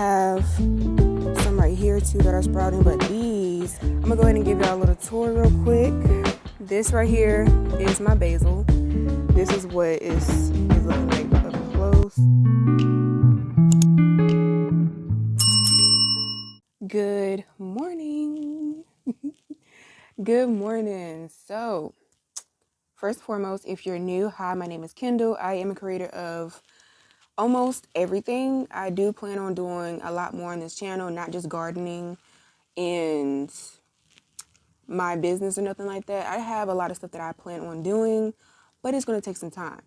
have some right here too that are sprouting, but these, I'm gonna go ahead and give y'all a little tour real quick. This right here is my basil. This is what is looking like up close. Good morning. Good morning. So first and foremost, if you're new, hi, my name is Kendall. I am a creator of almost everything. I do plan on doing a lot more on this channel, not just gardening and my business or nothing like that. I have a lot of stuff that I plan on doing, but it's going to take some time.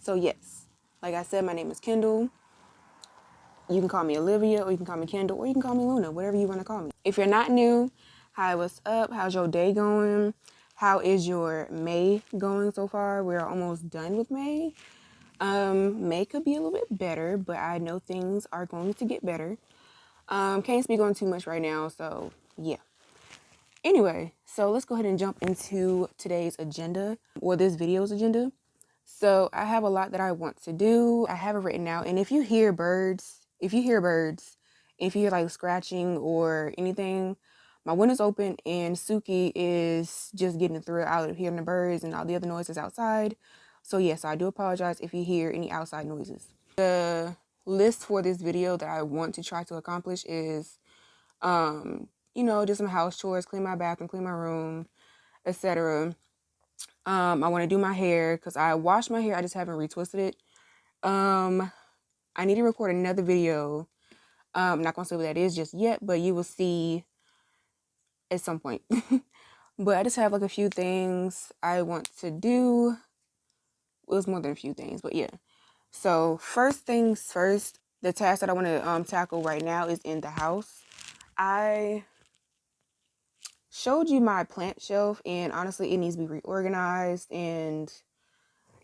So yes, like I said, my name is Kendall. You can call me Olivia, or you can call me Kendall, or you can call me Luna, whatever you want to call me. If you're not new, hi, what's up? How's your day going? How is your May going so far? We're almost done with May. May could be a little bit better, but I know things are going to get better. Can't speak on too much right now, so yeah. Anyway, so let's go ahead and jump into today's agenda, or this video's agenda. So I have a lot that I want to do. I have it written out, and if you hear birds, if you hear like scratching or anything, my window's open and Suki is just getting the thrill out of hearing the birds and all the other noises outside. So yes, I do apologize if you hear any outside noises. The list for this video that I want to try to accomplish is, just some house chores, clean my bathroom, clean my room, etc. I want to do my hair because I washed my hair. I just haven't retwisted it. I need to record another video. I'm not going to say what that is just yet, but you will see at some point. But I just have like a few things I want to do. It was more than a few things, but yeah. So first things first, the task that I want to tackle right now is in the house. I showed you my plant shelf, and honestly, it needs to be reorganized, and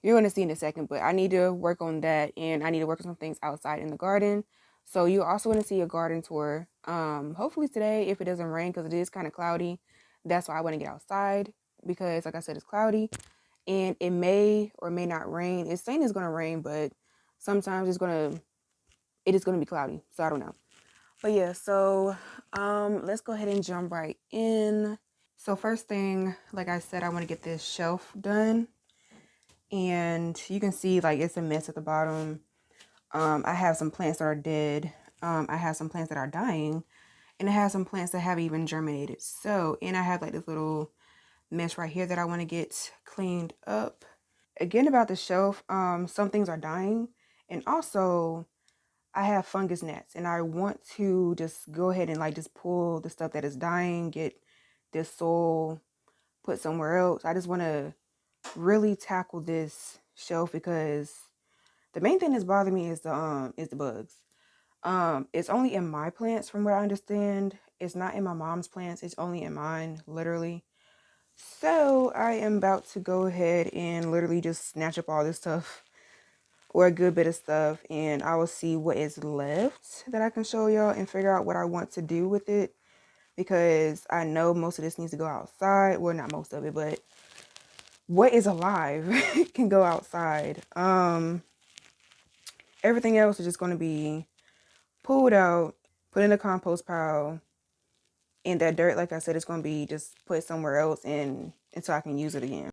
you're going to see in a second, but I need to work on that, and I need to work on some things outside in the garden. So you're also going to see a garden tour, hopefully today, if it doesn't rain, because it is kind of cloudy. That's why I want to get outside, because like I said, it's cloudy, and it may or may not rain. It's saying it's going to rain, but sometimes it is going to be cloudy, so I don't know. But yeah, so let's go ahead and jump right in. So first thing, like I said, I want to get this shelf done. And you can see like it's a mess at the bottom. I have some plants that are dead. I have some plants that are dying. And I have some plants that haven't even germinated. So, and I have like this little mess right here that I want to get cleaned up. Again, about the shelf, some things are dying. And also, I have fungus gnats. And I want to just go ahead and like just pull the stuff that is dying, get this soil put somewhere else. I just want to really tackle this shelf because the main thing that's bothering me is the bugs. It's only in my plants from what I understand. It's not in my mom's plants. It's only in mine, literally. So I am about to go ahead and literally just snatch up all this stuff, or a good bit of stuff, and I will see what is left that I can show y'all and figure out what I want to do with it, because I know most of this needs to go outside. Well, not most of it, but what is alive can go outside. Everything else is just going to be pulled out, put in a compost pile, and that dirt, like I said, is going to be just put somewhere else until I can use it again.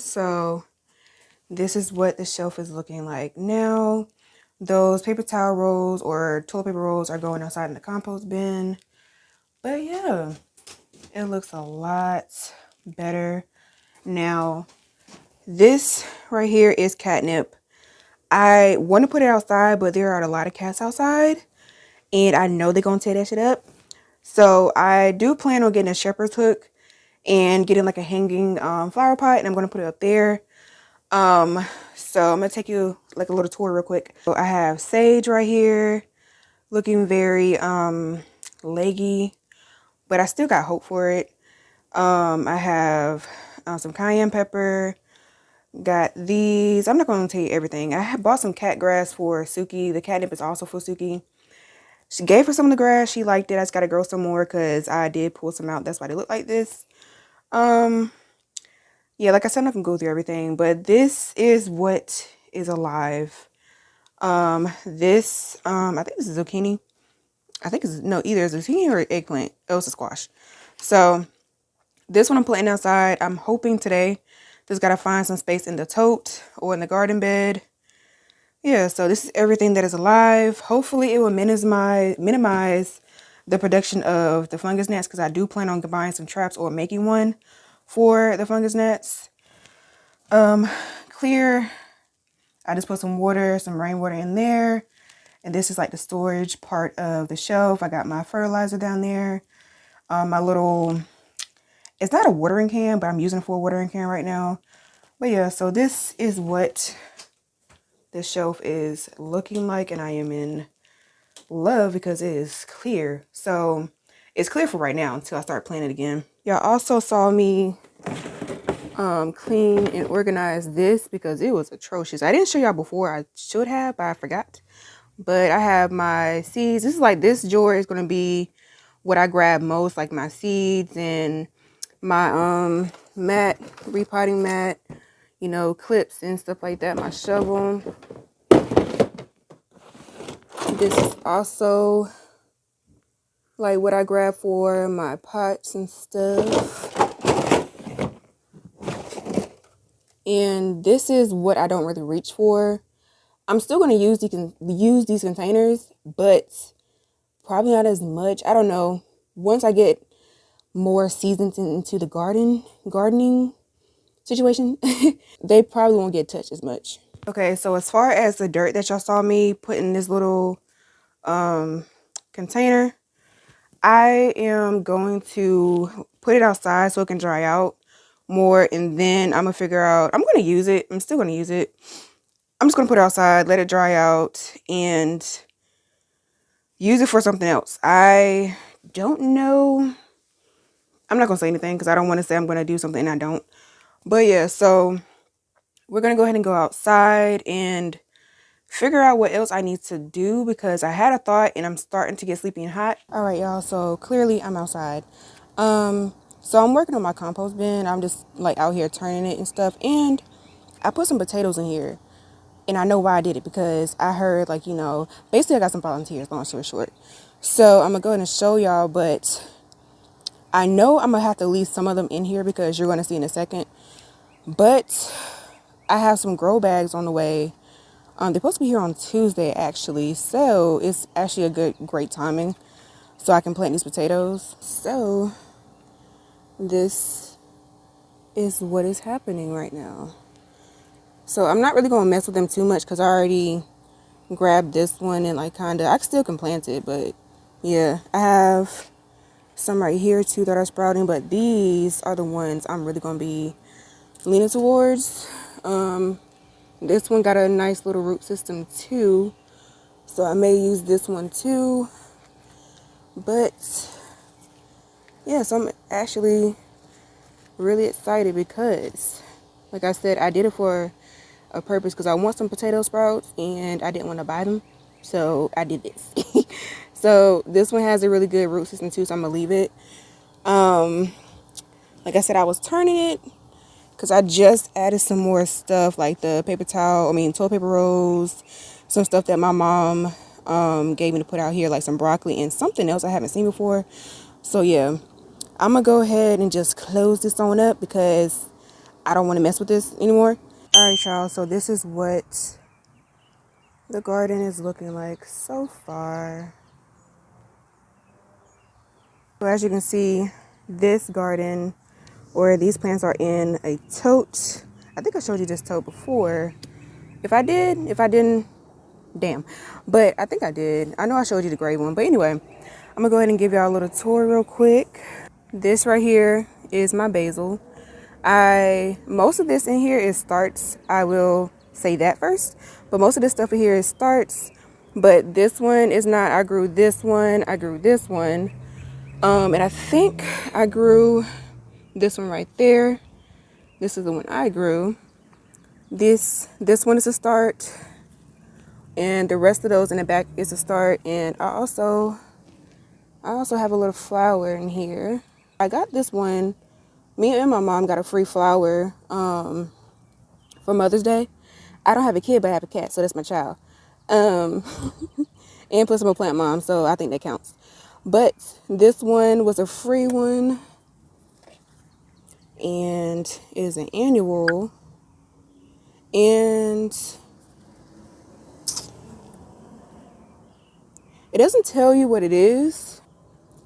So this is what the shelf is looking like now. Those paper towel rolls or toilet paper rolls are going outside in the compost bin. But yeah, it looks a lot better now. This right here is catnip. I want to put it outside, but there are a lot of cats outside, and I know they're gonna tear that shit up. So I do plan on getting a shepherd's hook and getting like a hanging flower pot, and I'm gonna put it up there. So I'm gonna take you like a little tour real quick. So I have sage right here, looking very leggy, but I still got hope for it. I have some cayenne pepper. Got these. I'm not going to tell you everything. I have bought some cat grass for Suki. The catnip is also for Suki. She gave her some of the grass. She liked it. I just got to grow some more because I did pull some out. That's why they look like this. Yeah, like I said, I'm not going to go through everything, but this is what is alive. I think this is zucchini. I think it's, no, either zucchini or eggplant. It was a squash. So this one I'm planting outside. I'm hoping today. Just got to find some space in the tote or in the garden bed. Yeah, so this is everything that is alive. Hopefully it will minimize the production of the fungus gnats, because I do plan on buying some traps or making one for the fungus gnats. Clear. I just put some water, some rainwater in there. And this is like the storage part of the shelf. I got my fertilizer down there. My little, it's not a watering can, but I'm using it for a watering can right now. But yeah, so this is what the shelf is looking like, and I am in love because it is clear. So it's clear for right now until I start planting it again. Y'all also saw me clean and organize this because it was atrocious. I didn't show y'all before. I should have, but I forgot. But I have my seeds. This is like, this drawer is going to be what I grab most, like my seeds and my mat, repotting mat, you know, clips and stuff like that, my shovel. This is also like what I grab for my pots and stuff. And this is what I don't really reach for. I'm still going to use these containers, but probably not as much. I don't know. Once I get more seasoned into the gardening situation, they probably won't get touched as much. Okay, so as far as the dirt that y'all saw me put in this little container, I am going to put it outside so it can dry out more, and then I'm gonna figure out, I'm gonna use it. I'm still gonna use it. I'm just gonna put it outside, let it dry out, and use it for something else. I don't know. I'm not gonna say anything because I don't want to say I'm gonna do something and I don't. But yeah, so we're gonna go ahead and go outside and figure out what else I need to do, because I had a thought and I'm starting to get sleepy and hot. All right, y'all, so clearly I'm outside. So I'm working on my compost bin. I'm just like out here turning it and stuff, and I put some potatoes in here, and I know why I did it, because I heard, like, you know, basically I got some volunteers, long story short. So I'm gonna go ahead and show y'all, but I know I'm gonna have to leave some of them in here because you're gonna see in a second. But I have some grow bags on the way. They're supposed to be here on Tuesday, actually. So it's actually great timing. So I can plant these potatoes. So this is what is happening right now. So I'm not really going to mess with them too much because I already grabbed this one and like kind of, I still can plant it. But yeah, I have some right here too that are sprouting. But these are the ones I'm really going to be leaning towards. This one got a nice little root system too, so I may use this one too. But yeah, so I'm actually really excited because, like I said, I did it for a purpose, because I want some potato sprouts and I didn't want to buy them, so I did this. So this one has a really good root system too, so I'm gonna leave it. Like I said, I was turning it because I just added some more stuff, like the toilet paper rolls, some stuff that my mom gave me to put out here, like some broccoli and something else I haven't seen before. So yeah, I'm gonna go ahead and just close this on up because I don't want to mess with this anymore. All right, y'all, so this is what the garden is looking like so far. So as you can see, this garden, or these plants, are in a tote. I think I showed you this tote before. If I didn't, damn. But I think I did. I know I showed you the gray one. But anyway, I'm gonna go ahead and give y'all a little tour real quick. This right here is my basil. Most of this in here is starts. I will say that first. But most of this stuff in here is starts. But this one is not. I grew this one. I grew this one. And I think I grew this one right there. This is the one I grew. This one is a start. And the rest of those in the back is a start. And I also have a little flower in here. I got this one. Me and my mom got a free flower for Mother's Day. I don't have a kid, but I have a cat, so that's my child. And plus I'm a plant mom, so I think that counts. But this one was a free one. And it is an annual. And it doesn't tell you what it is.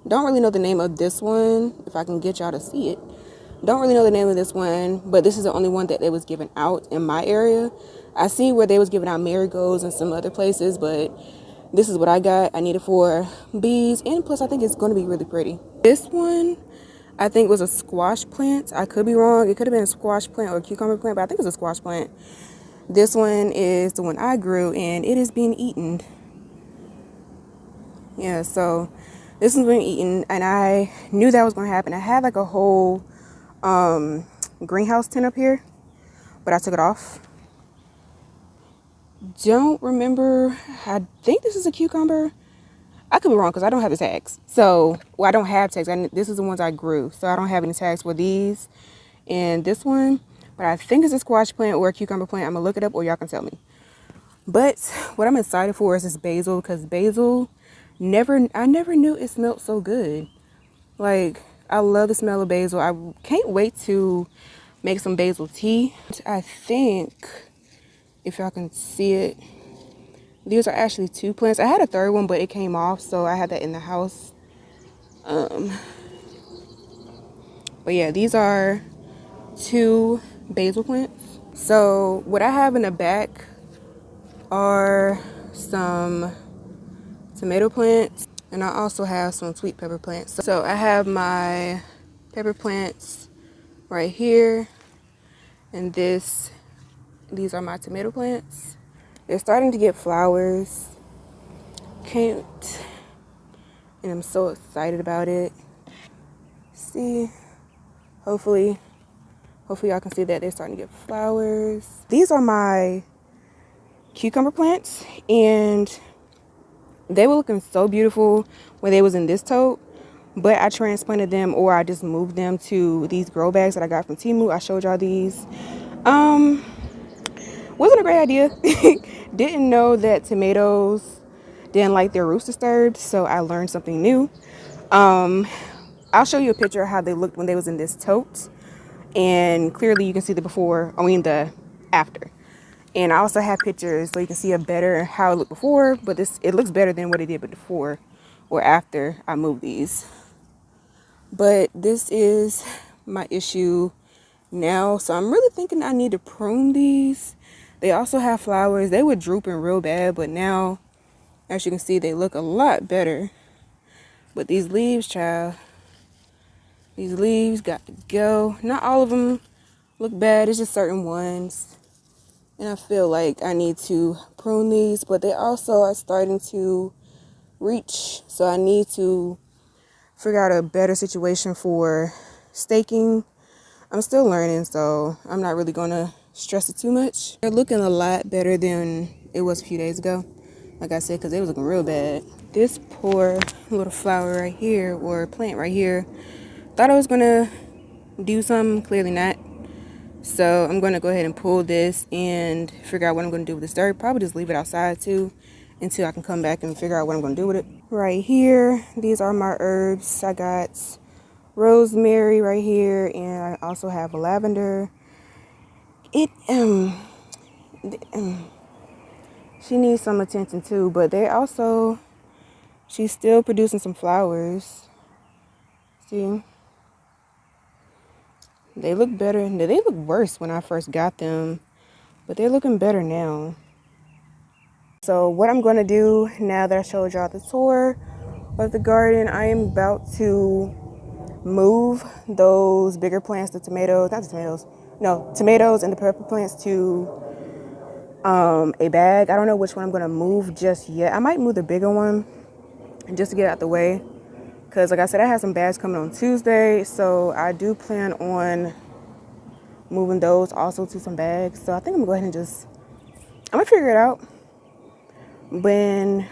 Don't really know the name of this one, if I can get y'all to see it. Don't really know the name of this one, but this is the only one that they was giving out in my area. I see where they was giving out marigolds and some other places, but this is what I got. I need it for bees, and plus I think it's going to be really pretty. This one, I think, was a squash plant. I could be wrong. It could have been a squash plant or a cucumber plant, but I think it's a squash plant. This one is the one I grew, and it is being eaten. Yeah, so this one's being eaten, and I knew that was going to happen. I had like a whole greenhouse tent up here, but I took it off. Don't remember. I think this is a cucumber. I could be wrong because I don't have the tags. So, well, I don't have tags. This is the ones I grew, so I don't have any tags for these and this one. But I think it's a squash plant or a cucumber plant. I'm gonna look it up, or y'all can tell me. But what I'm excited for is this basil, because basil, I never knew it smelled so good. Like, I love the smell of basil. I can't wait to make some basil tea. I think, if y'all can see it, these are actually 2 plants. I had a third one, but it came off, so I had that in the house. But yeah, these are 2 basil plants. So what I have in the back are some tomato plants, and I also have some sweet pepper plants. So I have my pepper plants right here, and these are my tomato plants. They're starting to get flowers. And I'm so excited about it. See, hopefully y'all can see that they're starting to get flowers. These are my cucumber plants, and they were looking so beautiful when they was in this tote, but I transplanted them, or I just moved them to these grow bags that I got from Temu. I showed y'all these. Wasn't a great idea. Didn't know that tomatoes didn't like their roots disturbed, so I learned something new. I'll show you a picture of how they looked when they was in this tote, and clearly you can see the after. And I also have pictures so you can see how it looked before, but it looks better than what it did before or after I moved these. But this is my issue now, so I'm really thinking I need to prune these. They also have flowers. They were drooping real bad, but now, as you can see, they look a lot better. But these leaves, child, these leaves got to go. Not all of them look bad. It's just certain ones. And I feel like I need to prune these, but they also are starting to reach. So I need to figure out a better situation for staking. I'm still learning, so I'm not really going to stress it too much. They're looking a lot better than it was a few days ago, like I said, because it was looking real bad. This poor little flower right here, or plant right here, thought I was going to do something, clearly not. So I'm going to go ahead and pull this and figure out what I'm going to do with this dirt. Probably just leave it outside too until I can come back and figure out what I'm going to do with it. Right here, these are my herbs. I got rosemary right here, and I also have lavender. it she needs some attention too, but she's still producing some flowers. See, they look better. They look worse when I first got them, but they're looking better now. So what I'm going to do now that I showed y'all the tour of the garden, I am about to move those bigger plants, the tomatoes, not the tomatoes, no, tomatoes and the pepper plants to a bag. I don't know which one I'm going to move just yet. I might move the bigger one just to get out the way. Because like I said, I have some bags coming on Tuesday. So I do plan on moving those also to some bags. So I think I'm going to go ahead and I'm going to figure it out. When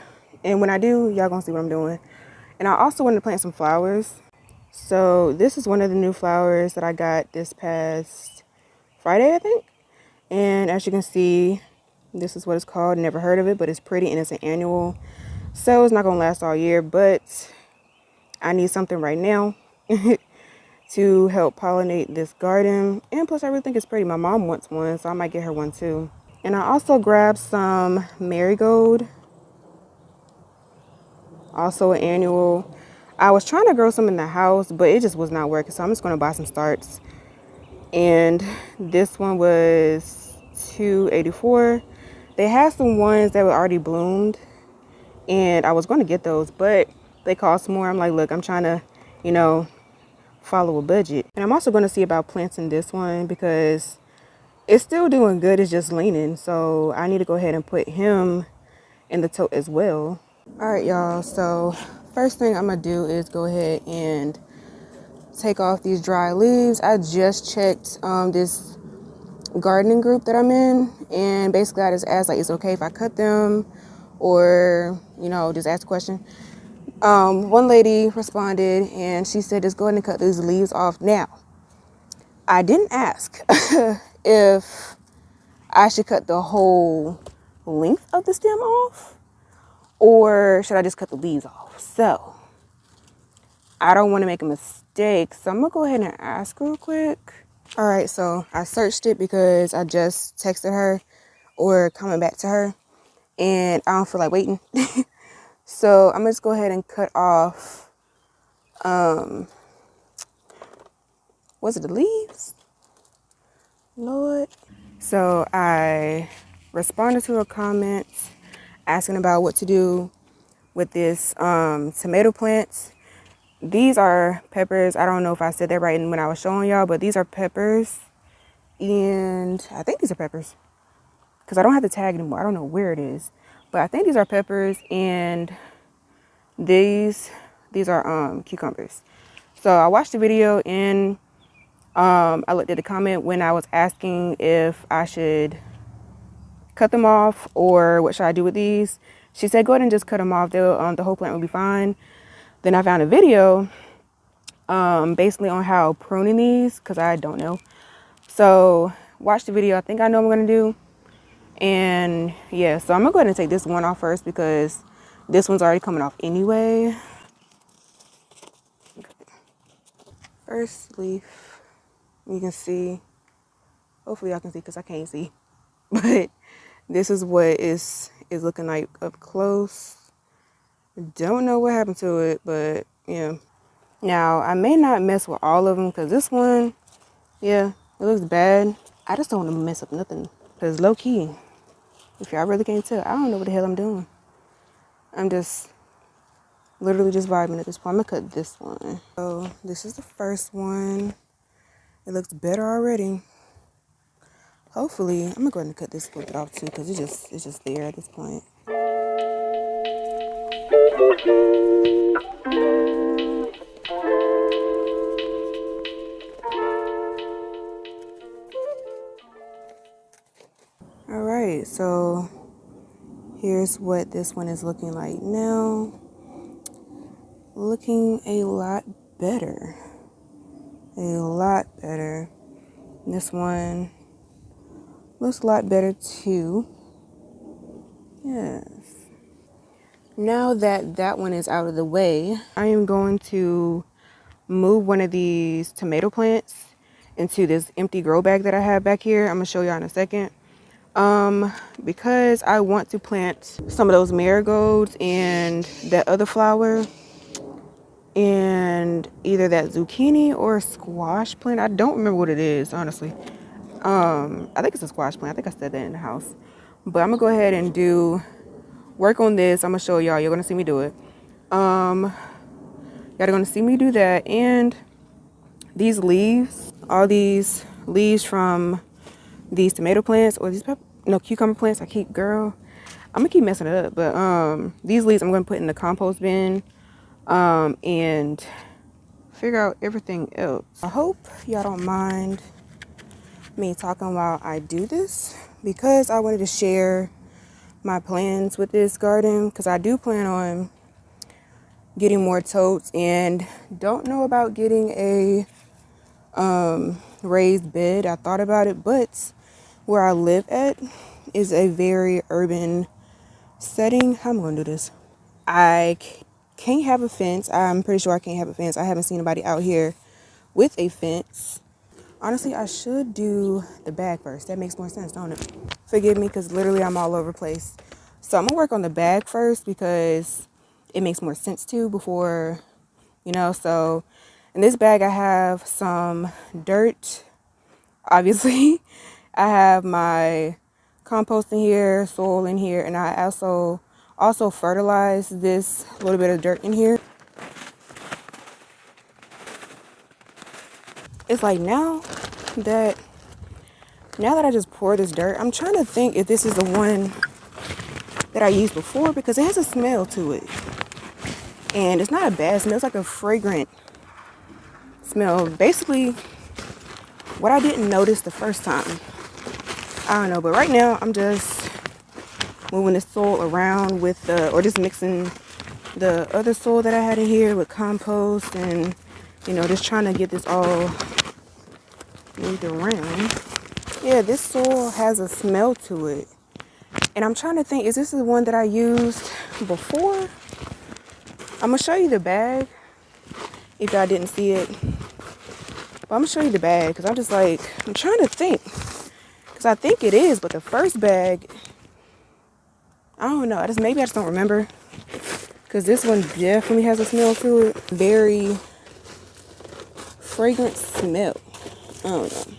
I do, y'all going to see what I'm doing. And I also want to plant some flowers. So this is one of the new flowers that I got this past Friday, I think. And as you can see, this is what it's called. Never heard of it, but it's pretty and it's an annual. So it's not going to last all year, but I need something right now to help pollinate this garden. And plus I really think it's pretty. My mom wants one, so I might get her one too. And I also grabbed some marigold, also an annual. I was trying to grow some in the house, but it just was not working. So I'm just going to buy some starts. And this one was $2.84. They had some ones that were already bloomed, and I was going to get those, but they cost more. I'm like, look, I'm trying to, follow a budget. And I'm also going to see about planting this one because it's still doing good. It's just leaning. So I need to go ahead and put him in the tote as well. All right, y'all. So first thing I'm going to do is go ahead and take off these dry leaves. I just checked this gardening group that I'm in, and basically I just asked, like, it's okay if I cut them, or just ask a question. One lady responded and she said, just go ahead and cut these leaves off. Now, I didn't ask if I should cut the whole length of the stem off or should I just cut the leaves off. So I don't want to make a mistake, so I'm gonna go ahead and ask real quick. All right, so I searched it because I just texted her or coming back to her, and I don't feel like waiting. So I'm gonna just go ahead and cut off, was it the leaves? Lord. So I responded to a comment asking about what to do with this tomato plants. These are peppers. I don't know if I said that right when I was showing y'all, but these are peppers. And I think these are peppers because I don't have the tag anymore. I don't know where it is, but I think these are peppers, and these are cucumbers. So I watched the video, and I looked at the comment when I was asking if I should cut them off or what should I do with these. She said go ahead and just cut them off. The whole plant will be fine. Then I found a video basically on how pruning these, because I don't know. So watch the video. I think I know what I'm going to do. And yeah, so I'm going to go ahead and take this one off first because this one's already coming off anyway. First leaf, you can see, hopefully y'all can see because I can't see, but this is what is looking like up close. Don't know what happened to it, but yeah. Now I may not mess with all of them because this one, yeah, it looks bad. I just don't want to mess up nothing because low key, if y'all really can't tell, I don't know what the hell I'm doing. I'm just literally just vibing at this point. I'm gonna cut this one. So this is the first one. It looks better already. Hopefully, I'm gonna go ahead and cut this little bit off too because it's just there at this point. All right, so here's what this one is looking like now. Looking a lot better. A lot better. This one looks a lot better too. Yes. Now that that one is out of the way, I am going to move one of these tomato plants into this empty grow bag that I have back here. I'm gonna show y'all in a second. Because I want to plant some of those marigolds and that other flower and either that zucchini or squash plant. I don't remember what it is, honestly. I think it's a squash plant. I think I said that in the house. But I'm gonna go ahead and work on this. I'm gonna show y'all. You're gonna see me do it. Y'all are gonna see me do that. And these leaves, all these leaves from these tomato plants or these cucumber plants. I'm gonna keep messing it up. But these leaves I'm gonna put in the compost bin. And figure out everything else. I hope y'all don't mind me talking while I do this, because I wanted to share my plans with this garden, because I do plan on getting more totes and don't know about getting a raised bed. I thought about it, but where I live at is a very urban setting. How am I gonna do this? I can't have a fence. I'm pretty sure I can't have a fence. I haven't seen anybody out here with a fence. Honestly, I should do the bag first. That makes more sense, don't it? Forgive me, because literally I'm all over the place. So I'm gonna work on the bag first because it makes more sense to before, so in this bag I have some dirt, obviously. I have my compost in here, soil in here, and I also fertilize this little bit of dirt in here. It's like now that I just pour this dirt, I'm trying to think if this is the one that I used before, because it has a smell to it. And it's not a bad smell. It's like a fragrant smell. Basically, what I didn't notice the first time. I don't know, but right now I'm just moving the soil around or just mixing the other soil that I had in here with compost and, just trying to get this all moved around. Yeah, this soil has a smell to it. And I'm trying to think, is this the one that I used before? I'm going to show you the bag if y'all didn't see it. But I'm going to show you the bag because I'm trying to think. Because I think it is, but the first bag, I don't know. Maybe I just don't remember. Because this one definitely has a smell to it. Very fragrant smell. I don't know.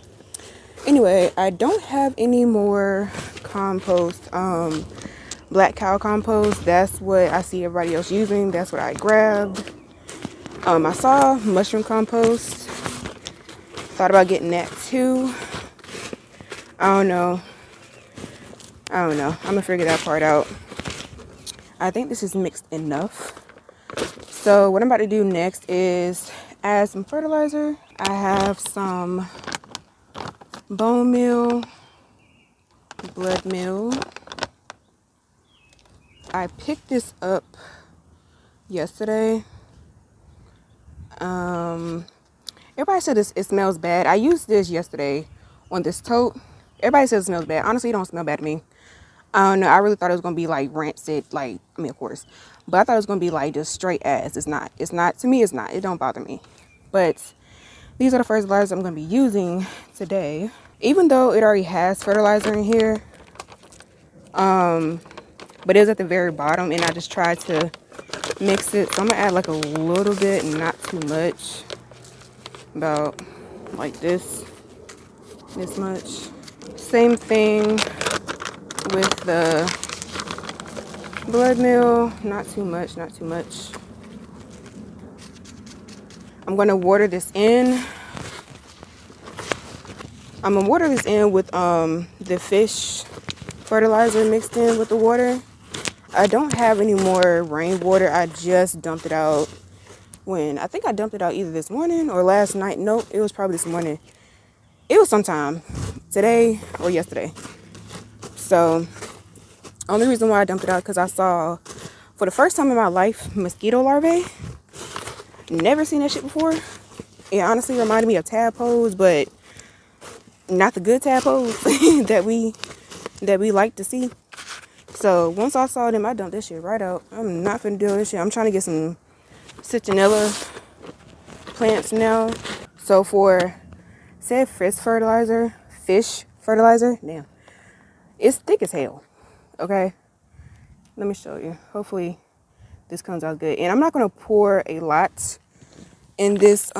Anyway, I don't have any more compost. Black cow compost. That's what I see everybody else using. That's what I grabbed. I saw mushroom compost. Thought about getting that too. I don't know. I'm gonna figure that part out. I think this is mixed enough. So what I'm about to do next is add some fertilizer. I have some bone meal, blood meal. I picked this up yesterday. Everybody said it smells bad. I used this yesterday on this tote. Everybody says it smells bad. Honestly, it don't smell bad to me. I don't know. I really thought it was gonna be like rancid, of course, but I thought it was gonna be like just straight ass. It's not. To me, it's not. It don't bother me. But these are the fertilizers I'm gonna be using today. Even though it already has fertilizer in here, but it was at the very bottom, and I just tried to mix it. So I'm gonna add like a little bit, not too much. About like this much. Same thing with the blood meal. Not too much. I'm gonna water this in. I'm gonna water this in with the fish fertilizer mixed in with the water. I don't have any more rainwater. I just dumped it out I think I dumped it out either this morning or last night. Nope, it was probably this morning. It was sometime today or yesterday. So only reason why I dumped it out because I saw for the first time in my life mosquito larvae. Never seen that shit before. It honestly reminded me of tadpoles, but not the good tadpoles that we like to see. So once I saw them, I dumped this shit right out. I'm not finna deal with this shit. I'm trying to get some citronella plants now. So for said fish fertilizer. Damn, it's thick as hell. Okay, let me show you. Hopefully this comes out good. And I'm not gonna pour a lot in this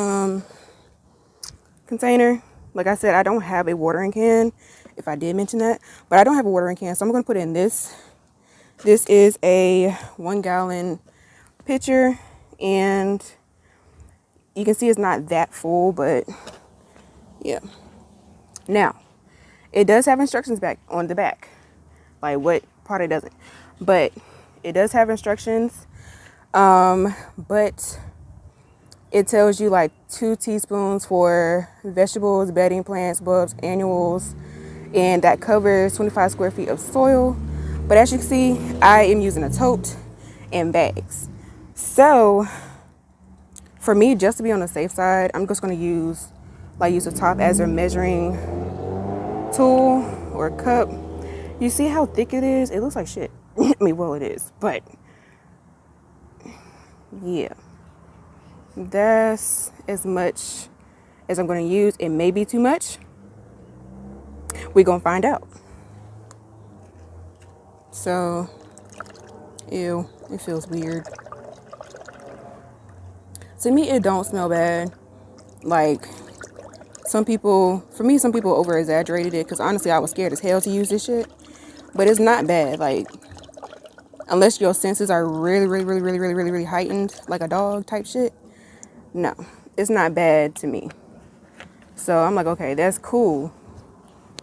container. Like I said, I don't have a watering can, if I did mention that, but I don't have a watering can, so I'm gonna put it in this. This is a 1 gallon pitcher, and you can see it's not that full, but yeah. Now, it does have instructions back on the back, like what part it doesn't, but it does have instructions. But it tells you like 2 teaspoons for vegetables, bedding plants, bulbs, annuals, and that covers 25 square feet of soil. But as you can see, I am using a tote and bags. So for me, just to be on the safe side, I'm just going to use the top as a measuring tool or cup. You see how thick it is? It looks like shit. I mean, well, it is, but yeah, that's as much as I'm going to use. It may be too much. We're going to find out. So, ew, it feels weird. To me, it don't smell bad. Like, some people over exaggerated it, because honestly, I was scared as hell to use this shit. But it's not bad. Like, unless your senses are really heightened, like a dog type shit. No, it's not bad to me. So I'm like, okay, that's cool.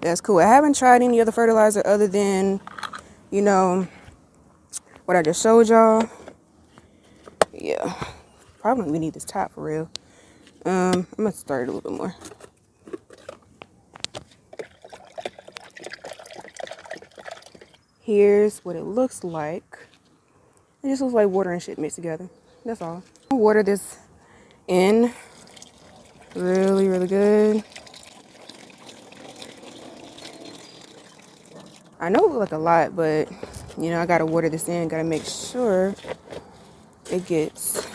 That's cool. I haven't tried any other fertilizer other than, you know, what I just showed y'all. Yeah, probably we need this top for real. I'm gonna start it a little bit more. Here's what it looks like. It just looks like water and shit mixed together. That's all. I'll water this in really good. I know it looks like a lot, but you know, I gotta water this in. Gotta make sure it gets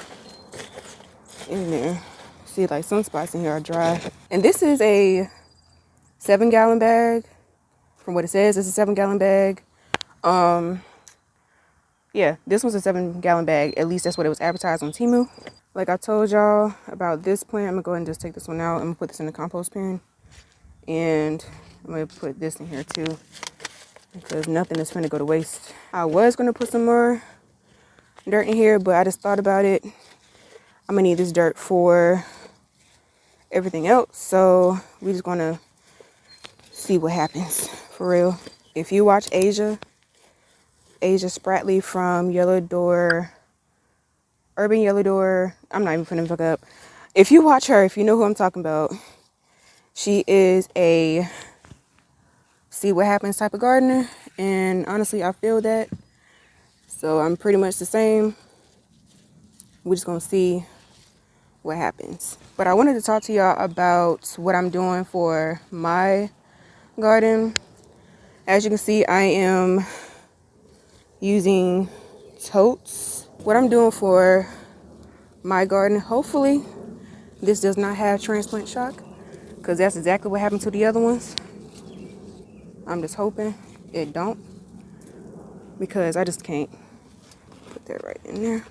in there. See, like some spots in here are dry. And this is a 7 gallon bag. From what it says, it's a 7 gallon bag. Yeah, this was a 7 gallon bag. At least that's what it was advertised on Temu. Like I told y'all about this plant, I'm gonna go ahead and just take this one out. I'm gonna put this in the compost bin. And I'm gonna put this in here too, because nothing is gonna go to waste. I was gonna put some more dirt in here, but I just thought about it. I'm gonna need this dirt for everything else. So we just gonna see what happens for real. If you watch Asia Spratley from Urban Yellow Door, I'm not even finna fuck up. If you watch her, if you know who I'm talking about, she is a see what happens type of gardener. And honestly, I feel that. So I'm pretty much the same. We're just gonna see what happens. But I wanted to talk to y'all about what I'm doing for my garden. As you can see, I am using totes. What I'm doing for my garden, hopefully this does not have transplant shock, because that's exactly what happened to the other ones. I'm just hoping it don't, because I just can't put that right in there.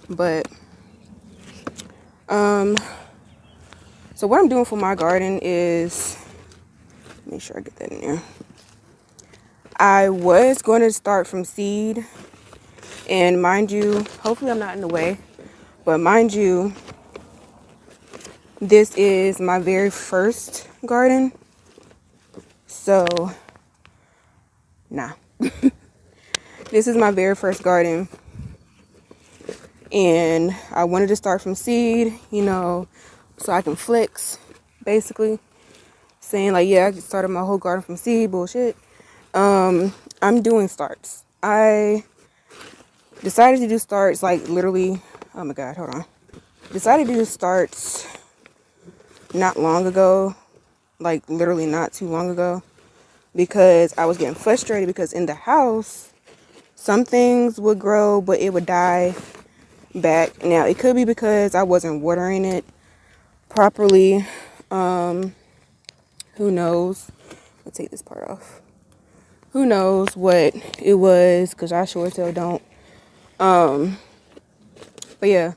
But so what I'm doing for my garden is, make sure I get that in there. I was going to start from seed, and mind you, hopefully I'm not in the way, but mind you, this is my very first garden. So, nah. This is my very first garden. And I wanted to start from seed, you know, so I can flex, basically. Saying like, yeah, I started my whole garden from seed, bullshit. I'm doing starts. I decided to do starts like literally, oh my God, hold on. Decided to do starts not long ago, like literally not too long ago, because I was getting frustrated because in the house, some things would grow, but it would die back. Now, it could be because I wasn't watering it properly. Who knows? I'll take this part off. Who knows what it was, because I sure as hell don't. But yeah,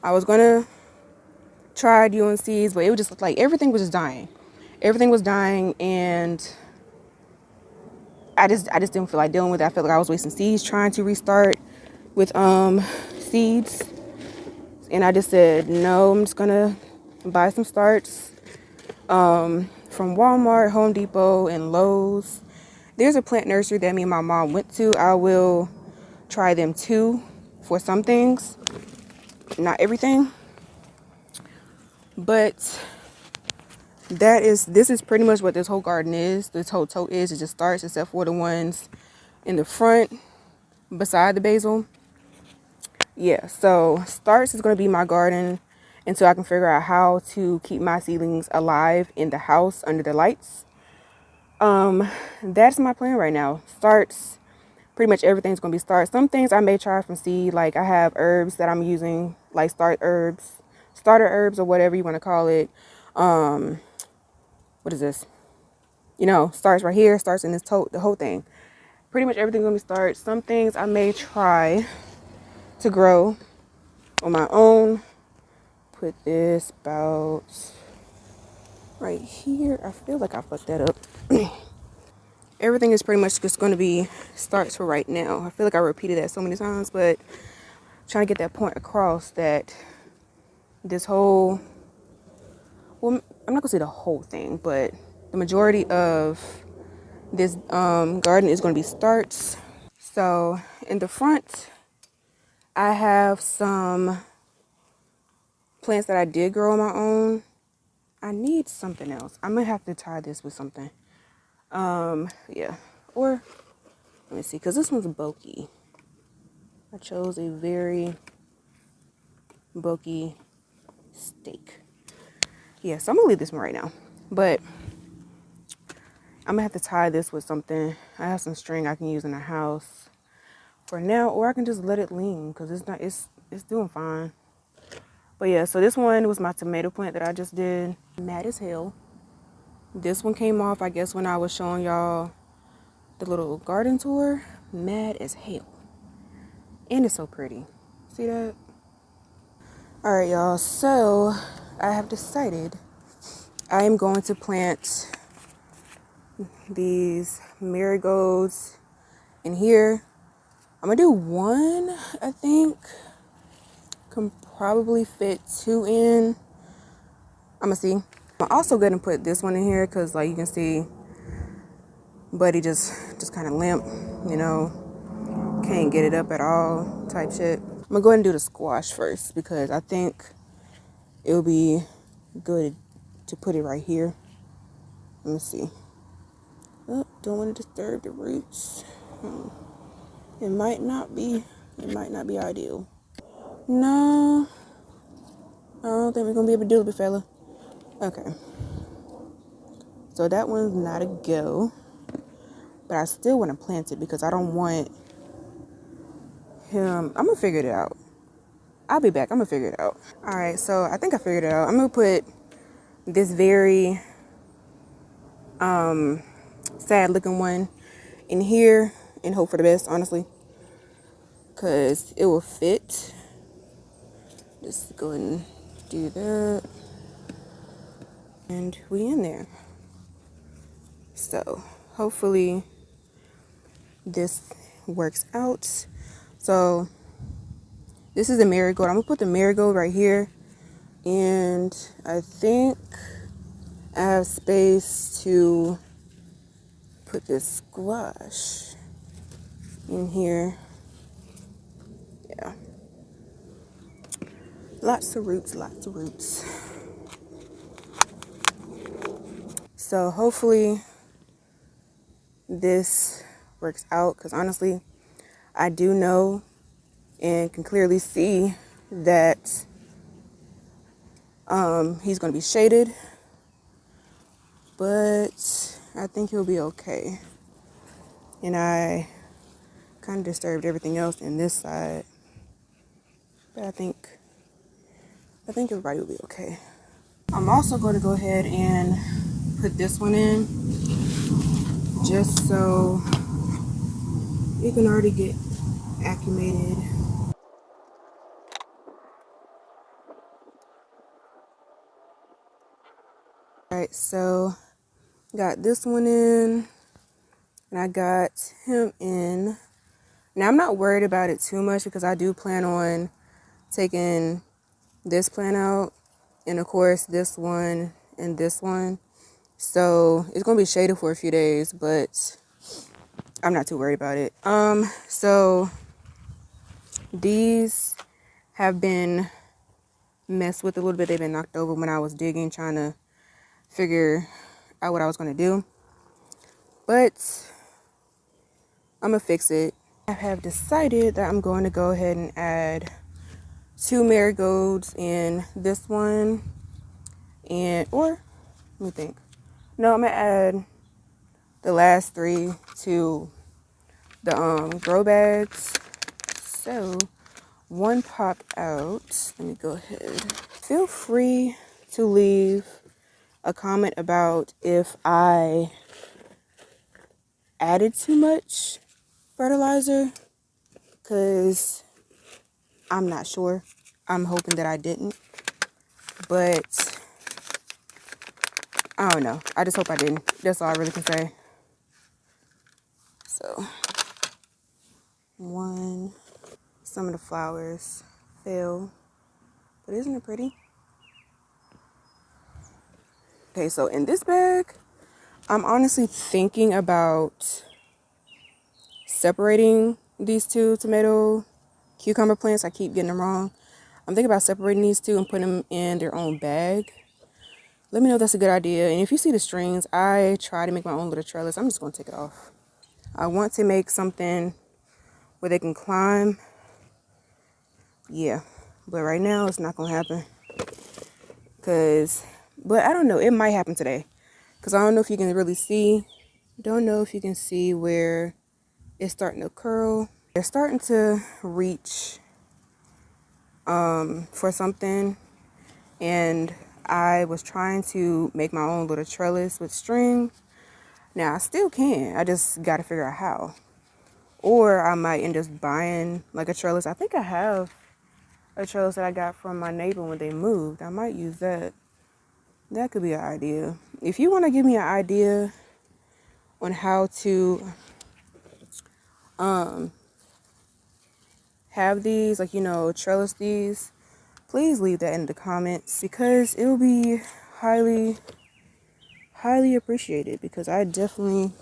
I was gonna try doing seeds, but it was just like everything was just dying. Everything was dying, and I just didn't feel like dealing with it. I felt like I was wasting seeds trying to restart with seeds. And I just said, no, I'm just gonna buy some starts from Walmart, Home Depot, and Lowe's. There's a plant nursery that me and my mom went to. I will try them too for some things, not everything. But this is pretty much what this whole garden is. This whole tote is. It just starts, except for the ones in the front beside the basil. Yeah, so starts is going to be my garden until I can figure out how to keep my seedlings alive in the house under the lights. That's my plan right now. Starts, pretty much everything's going to be starts. Some things I may try from seed, like I have herbs that I'm using, like starter herbs or whatever you want to call it. What is this? Starts right here, starts in this tote, the whole thing. Pretty much everything's going to be starts. Some things I may try to grow on my own. Put this about right here. I feel like I fucked that up. Everything is pretty much just going to be starts for right now. I feel like I repeated that so many times, but I'm trying to get that point across that this whole, well, I'm not going to say the whole thing, but the majority of this garden is going to be starts. So in the front, I have some plants that I did grow on my own. I need something else. I'm gonna have to tie this with something. Yeah. Or let me see, because this one's bulky. I chose a very bulky stake. Yeah, so I'm gonna leave this one right now. But I'm gonna have to tie this with something. I have some string I can use in the house for now, or I can just let it lean because it's doing fine. But yeah, so this one was my tomato plant that I just did. Mad as hell. This one came off, I guess, when I was showing y'all the little garden tour. Mad as hell. And it's so pretty. See that? Alright, y'all. So I have decided I am going to plant these marigolds in here. I'm gonna do one, I think. Can probably fit 2 in. I'm gonna see. I'm also gonna put this one in here because, like, you can see Buddy just kind of limp, can't get it up at all type shit. I'm gonna go ahead and do the squash first because I think it will be good to put it right here. Let me see. Oh, don't want to disturb the roots. It might not be ideal. No, I don't think we're gonna be able to do it, big fella. Okay. So that one's not a go. But I still want to plant it because I don't want him. I'm gonna figure it out. I'll be back. I'm gonna figure it out. All right, so I think I figured it out. I'm gonna put this very sad looking one in here and hope for the best, honestly, because it will fit. Just go ahead and do that, and we in there. So hopefully this works out. So this is a marigold. I'm gonna put the marigold right here, and I think I have space to put this squash in here. Yeah, lots of roots. So hopefully this works out, because honestly I do know and can clearly see that he's going to be shaded, but I think he'll be okay. And I kind of disturbed everything else in this side, but I think everybody will be okay. I'm also going to go ahead and put this one in just so it can already get acclimated. Alright, so got this one in and I got him in. Now I'm not worried about it too much because I do plan on taking this plant out and of course this one and this one. So it's gonna be shaded for a few days, but I'm not too worried about it. So these have been messed with a little bit. They've been knocked over when I was digging, trying to figure out what I was gonna do. But I'm gonna fix it. I have decided that I'm going to go ahead and add 2 marigolds in this one, or let me think. No, I'm gonna add the last 3 to the grow bags. So one popped out. Let me go ahead. Feel free to leave a comment about if I added too much fertilizer, because I'm not sure. I'm hoping that I didn't, but I don't know. I just hope I didn't. That's all I really can say. So, one. Some of the flowers fell, but isn't it pretty? Okay, so in this bag, I'm honestly thinking about separating these 2 cucumber plants. I keep getting them wrong. I'm thinking about separating these 2 and putting them in their own bag. Let me know if that's a good idea. And if you see the strings, I try to make my own little trellis. I'm just going to take it off. I want to make something where they can climb. Yeah, but right now it's not going to happen. But I don't know. It might happen today. Because I don't know if you can really see. Don't know if you can see where it's starting to curl. They're starting to reach for something. And I was trying to make my own little trellis with string. Now I still can. I just got to figure out how. Or I might end up buying like a trellis. I think I have a trellis that I got from my neighbor when they moved. I might use that. That could be an idea. If you want to give me an idea on how to have these, like, trellis these, please leave that in the comments, because it will be highly appreciated, because I definitely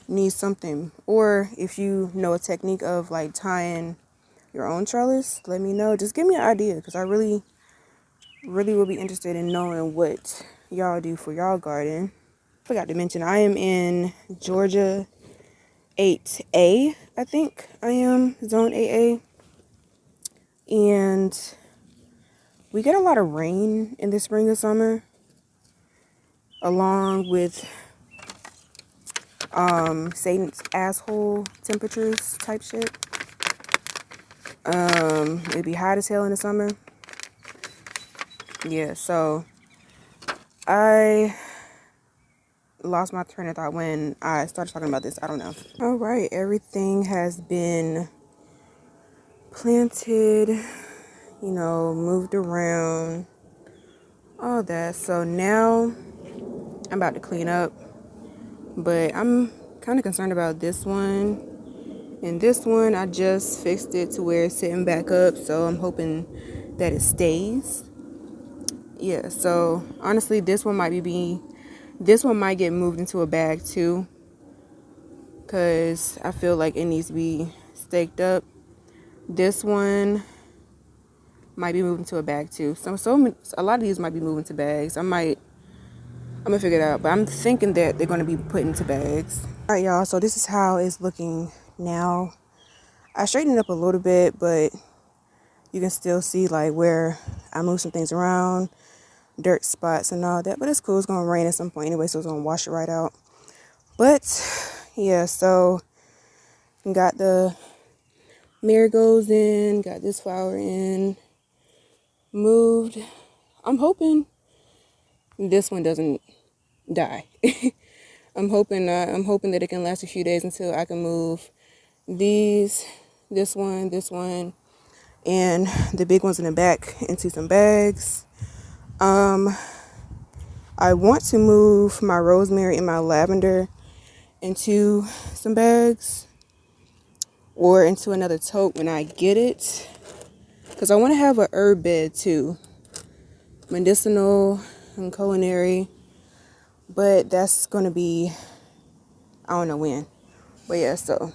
need something. Or if you know a technique of like tying your own trellis, let me know. Just give me an idea, because I really will be interested in knowing what y'all do for y'all garden. Forgot to mention, I am in Georgia 8A, I think I am, zone 8A. And we get a lot of rain in the spring and summer, along with Satan's asshole temperatures type shit. It'd be hot as hell in the summer. Yeah, so I lost my train of thought when I started talking about this. I don't know. All right, everything has been planted, moved around, all that. So now I'm about to clean up, but I'm kind of concerned about this one. And this one, I just fixed it to where it's sitting back up, so I'm hoping that it stays. Yeah, so honestly, this one might get moved into a bag too, because I feel like it needs to be staked up. This one might be moved into a bag too. So a lot of these might be moving to bags. I'm gonna figure it out, but I'm thinking that they're gonna be put into bags. All right, y'all. So this is how it's looking now. I straightened it up a little bit, but you can still see like where I moved some things around, dirt spots and all that. But it's cool. It's gonna rain at some point anyway, so it's gonna wash it right out. But yeah, so got the marigolds in, got this flower in, moved. I'm hoping this one doesn't die. I'm hoping that it can last a few days until I can move this one, and the big ones in the back into some bags. I want to move my rosemary and my lavender into some bags or into another tote when I get it, because I want to have a herb bed too, medicinal and culinary, but that's going to be, I don't know when. But yeah, so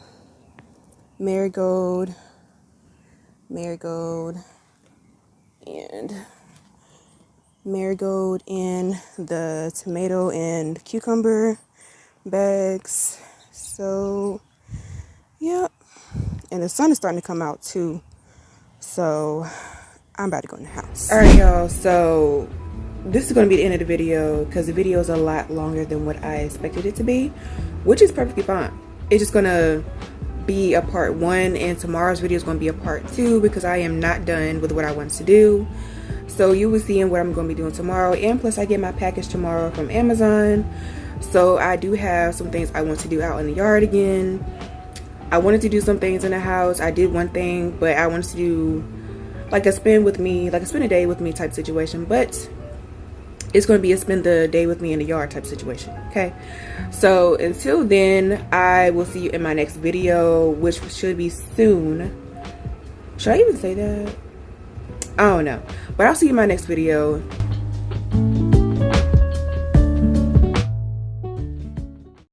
marigold, and marigold in the tomato and cucumber bags. So yeah, and the sun is starting to come out too, so I'm about to go in the house. All right, y'all, so this is going to be the end of the video because the video is a lot longer than what I expected it to be, which is perfectly fine. It's just going to be a part 1, and tomorrow's video is going to be a part 2 because I am not done with what I want to do. So you will see what I'm going to be doing tomorrow, and plus I get my package tomorrow from Amazon. So I do have some things I want to do out in the yard again. I wanted to do some things in the house. I did one thing, but I wanted to do like a spend a day with me type situation, but it's going to be a spend the day with me in the yard type situation. Okay, so until then, I will see you in my next video, which should be soon. Should I even say that? I don't know, but I'll see you in my next video.